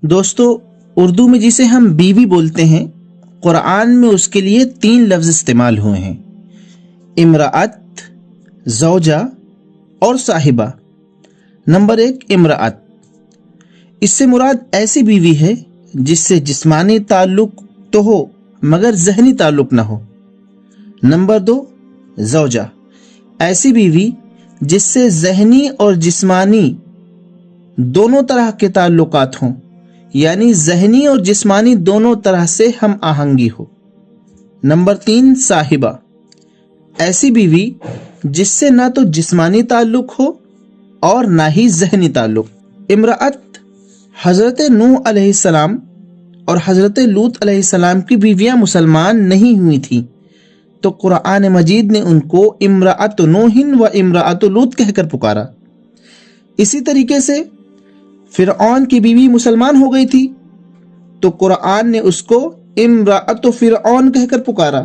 دوستو، اردو میں جسے ہم بیوی بولتے ہیں، قرآن میں اس کے لیے 3 لفظ استعمال ہوئے ہیں: امرأت، زوجہ اور صاحبہ۔ نمبر 1، امرأت۔ اس سے مراد ایسی بیوی ہے جس سے جسمانی تعلق تو ہو مگر ذہنی تعلق نہ ہو۔ نمبر 2، زوجہ۔ ایسی بیوی جس سے ذہنی اور جسمانی دونوں طرح کے تعلقات ہوں، یعنی ذہنی اور جسمانی دونوں طرح سے ہم آہنگی ہو۔ نمبر 3، صاحبہ۔ ایسی بیوی جس سے نہ تو جسمانی تعلق ہو اور نہ ہی ذہنی تعلق۔ امرأت حضرت نوح علیہ السلام اور حضرت لوط علیہ السلام کی بیویاں مسلمان نہیں ہوئی تھیں، تو قرآن مجید نے ان کو امرأت نوح و امرأت لوط کہہ کر پکارا۔ اسی طریقے سے فرعون کی بیوی مسلمان ہو گئی تھی، تو قرآن نے اس کو امرأت فرعون کہہ کر پکارا۔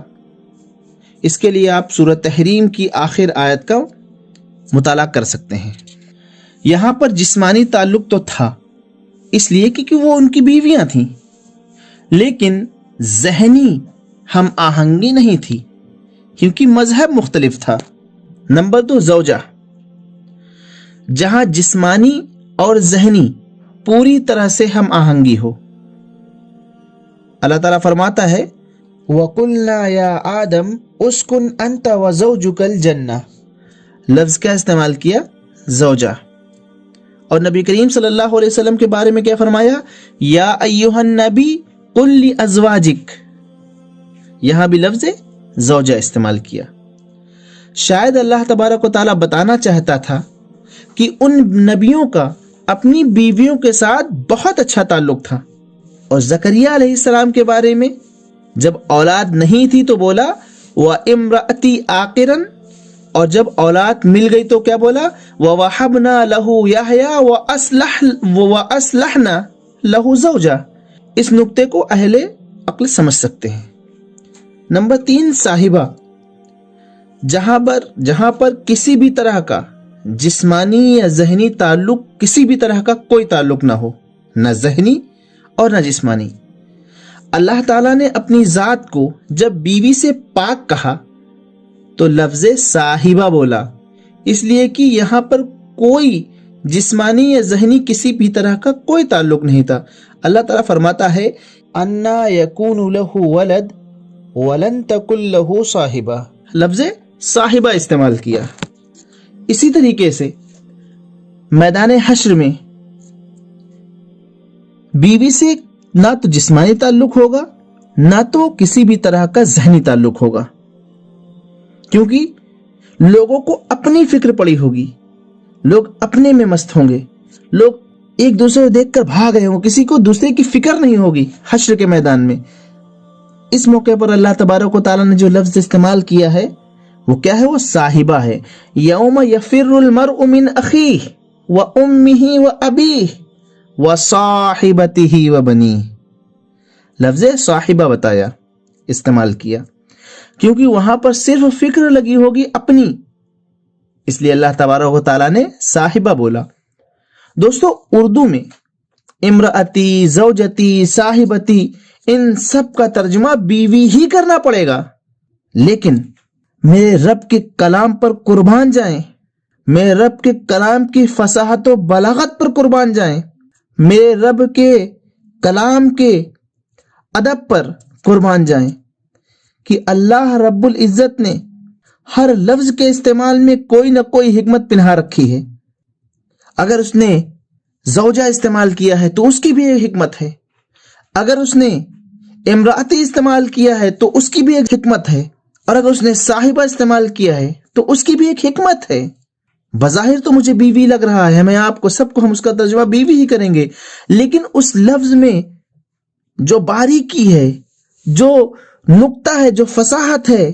اس کے لیے آپ سورۃ تحریم کی آخر آیت کا مطالعہ کر سکتے ہیں۔ یہاں پر جسمانی تعلق تو تھا، اس لیے کہ وہ ان کی بیویاں تھیں، لیکن ذہنی ہم آہنگی نہیں تھی کیونکہ مذہب مختلف تھا۔ نمبر 2، زوجہ۔ جہاں جسمانی اور ذہنی پوری طرح سے ہم آہنگی ہو۔ اللہ تعالیٰ فرماتا ہے وَقُلْنَا يَا آدَمْ اُسْكُنْ أَنْتَ وَزَوْجُكَ الْجَنَّةَ۔ لفظ کیا استعمال کیا؟ زوجہ۔ اور نبی کریم صلی اللہ علیہ وسلم کے بارے میں کیا فرمایا؟ یا ایھا النبی قل لازواجک۔ یہاں بھی لفظ زوجہ استعمال کیا۔ شاید اللہ تبارک و تعالیٰ بتانا چاہتا تھا کہ ان نبیوں کا اپنی بیویوں کے ساتھ بہت اچھا تعلق تھا۔ اور زکریہ علیہ السلام کے بارے میں جب اولاد نہیں تھی تو بولا وَإِمْرَأَتِي آقِرًا، اور جب اولاد مل گئی تو کیا بولا وَوَهَبْنَا لَهُ يَحْيَىٰ وَأَصْلَحْنَا لَهُ زَوْجَهُ۔ اس نقطے کو اہل عقل سمجھ سکتے ہیں۔ نمبر 3، صاحبہ۔ جہاں پر کسی بھی طرح کا جسمانی یا ذہنی تعلق، کسی بھی طرح کا کوئی تعلق نہ ہو، نہ ذہنی اور نہ جسمانی۔ اللہ تعالیٰ نے اپنی ذات کو جب بیوی سے پاک کہا تو لفظ صاحبہ بولا، اس لیے کہ یہاں پر کوئی جسمانی یا ذہنی کسی بھی طرح کا کوئی تعلق نہیں تھا۔ اللہ تعالیٰ فرماتا ہے اَنَّا يَكُونُ لَهُ وَلَدٌ وَلَمْ تَكُن لَهُ صَاحِبَةٌ۔ لفظ صاحبہ استعمال کیا۔ اسی طریقے سے میدان حشر میں بیوی سے نہ تو جسمانی تعلق ہوگا نہ تو کسی بھی طرح کا ذہنی تعلق ہوگا، کیونکہ لوگوں کو اپنی فکر پڑی ہوگی، لوگ اپنے میں مست ہوں گے، لوگ ایک دوسرے کو دیکھ کر بھاگ رہے ہوں، کسی کو دوسرے کی فکر نہیں ہوگی حشر کے میدان میں۔ اس موقع پر اللہ تبارک و تعالیٰ نے جو لفظ استعمال کیا ہے وہ کیا ہے؟ وہ صاحبہ ہے۔ یوم یفر المرء من اخیہ وامہ وابیہ وصاحبتہ وبنیہ۔ لفظ صاحبہ بتایا، استعمال کیا، کیونکہ وہاں پر صرف فکر لگی ہوگی اپنی، اس لیے اللہ تبارک و تعالیٰ نے صاحبہ بولا۔ دوستو، اردو میں امرأتی، زوجتی، صاحبتی، ان سب کا ترجمہ بیوی ہی کرنا پڑے گا، لیکن میرے رب کے کلام پر قربان جائیں، میرے رب کے کلام کی فصاحت و بلاغت پر قربان جائیں، میرے رب کے کلام کے ادب پر قربان جائیں کہ اللہ رب العزت نے ہر لفظ کے استعمال میں کوئی نہ کوئی حکمت پنہا رکھی ہے۔ اگر اس نے زوجہ استعمال کیا ہے تو اس کی بھی ایک حکمت ہے، اگر اس نے امراتی استعمال کیا ہے تو اس کی بھی ایک حکمت ہے، اور اگر اس نے صاحبہ استعمال کیا ہے تو اس کی بھی ایک حکمت ہے۔ بظاہر تو مجھے بیوی لگ رہا ہے، میں آپ کو سب کو ہم اس کا ترجمہ بیوی ہی کریں گے، لیکن اس لفظ میں جو باریکی ہے، جو نقطہ ہے، جو فصاحت ہے،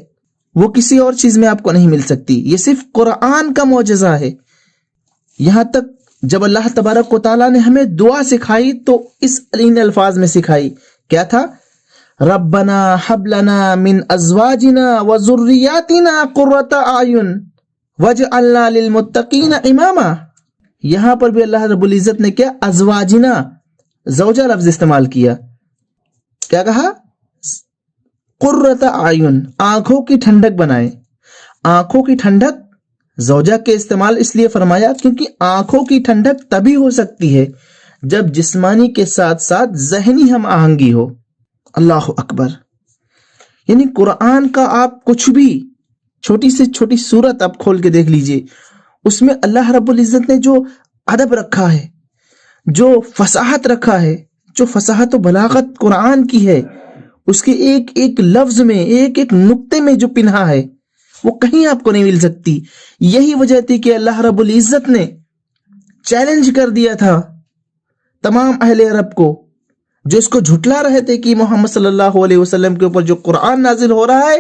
وہ کسی اور چیز میں آپ کو نہیں مل سکتی۔ یہ صرف قرآن کا معجزہ ہے۔ یہاں تک جب اللہ تبارک و تعالیٰ نے ہمیں دعا سکھائی تو اس ان الفاظ میں سکھائی، کیا تھا؟ ربنا حب لنا من ازواجنا وذریاتنا قرۃ اعین وجعلنا للمتقین اماما۔ یہاں پر بھی اللہ رب العزت نے کیا؟ ازواجنا، زوجہ لفظ استعمال کیا. کیا کہا؟ قرۃ اعین، آنکھوں کی ٹھنڈک بنائے. آنکھوں کی ٹھنڈک زوجہ کے استعمال اس لیے فرمایا کیونکہ آنکھوں کی ٹھنڈک تبھی ہو سکتی ہے جب جسمانی کے ساتھ ساتھ ذہنی ہم آہنگی ہو. اللہ اکبر. یعنی قرآن کا آپ کچھ بھی چھوٹی سے چھوٹی سورت آپ کھول کے دیکھ لیجئے، اس میں اللہ رب العزت نے جو ادب رکھا ہے، جو فصاحت رکھا ہے، جو فصاحت و بلاغت قرآن کی ہے، اس کے ایک ایک لفظ میں، ایک ایک نقطے میں جو پنہا ہے وہ کہیں آپ کو نہیں مل سکتی. یہی وجہ تھی کہ اللہ رب العزت نے چیلنج کر دیا تھا تمام اہل عرب کو جو اس کو جھٹلا رہے تھے کہ محمد صلی اللہ علیہ وسلم کے اوپر جو قرآن نازل ہو رہا ہے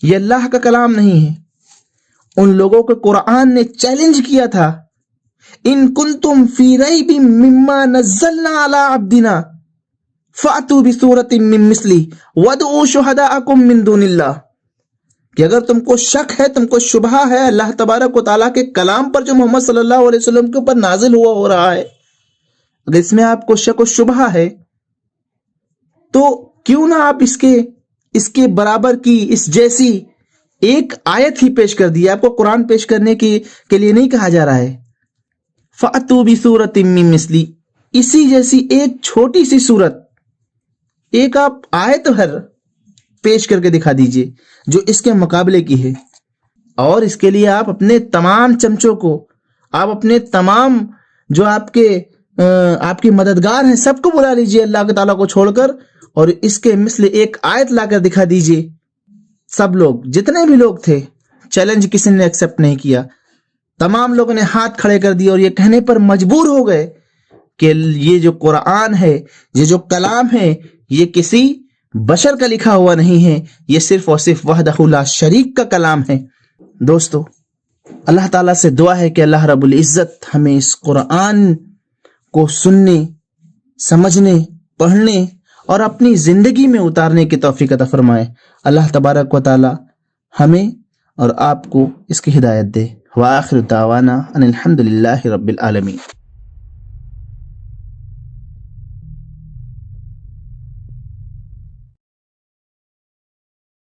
یہ اللہ کا کلام نہیں ہے. ان لوگوں کو قرآن نے چیلنج کیا تھا، ان کنتم فی ریب مما نزلنا علی عبدنا فاتوا بسورۃ من مثلہ وادعوا شہداءکم من دون اللہ، کہ اگر تم کو شک ہے، تم کو شبہ ہے اللہ تبارک و تعالیٰ کے کلام پر جو محمد صلی اللہ علیہ وسلم کے اوپر نازل ہو رہا ہے، اگر اس میں آپ کو شک و شبہ ہے تو کیوں نہ آپ اس کے برابر کی، اس جیسی ایک آیت ہی پیش کر دی. آپ کو قرآن پیش کرنے کے لیے نہیں کہا جا رہا ہے. فَأْتُوا بِسُورَةٍ مِّن مِّثْلِهِ، اسی جیسی ایک چھوٹی سی صورت، ایک آپ آیت ہر پیش کر کے دکھا دیجئے جو اس کے مقابلے کی ہے. اور اس کے لیے آپ اپنے تمام چمچوں کو، آپ اپنے تمام جو آپ کے مددگار ہیں سب کو بلا لیجئے اللہ کے تعالیٰ کو چھوڑ کر، اور اس کے مثل ایک آیت لا کر دکھا دیجئے. سب لوگ، جتنے بھی لوگ تھے، چیلنج کسی نے ایکسپٹ نہیں کیا. تمام لوگوں نے ہاتھ کھڑے کر دیے اور یہ کہنے پر مجبور ہو گئے کہ یہ جو قرآن ہے، یہ جو کلام ہے، یہ کسی بشر کا لکھا ہوا نہیں ہے، یہ صرف اور صرف وحدہ لا شریک کا کلام ہے. دوستو، اللہ تعالیٰ سے دعا ہے کہ اللہ رب العزت ہمیں اس قرآن کو سننے، سمجھنے، پڑھنے اور اپنی زندگی میں اتارنے کی توفیق عطا فرمائے. اللہ تبارک و تعالی ہمیں اور آپ کو اس کی ہدایت دے. وآخر دعوانا ان الحمد للہ رب العالمین.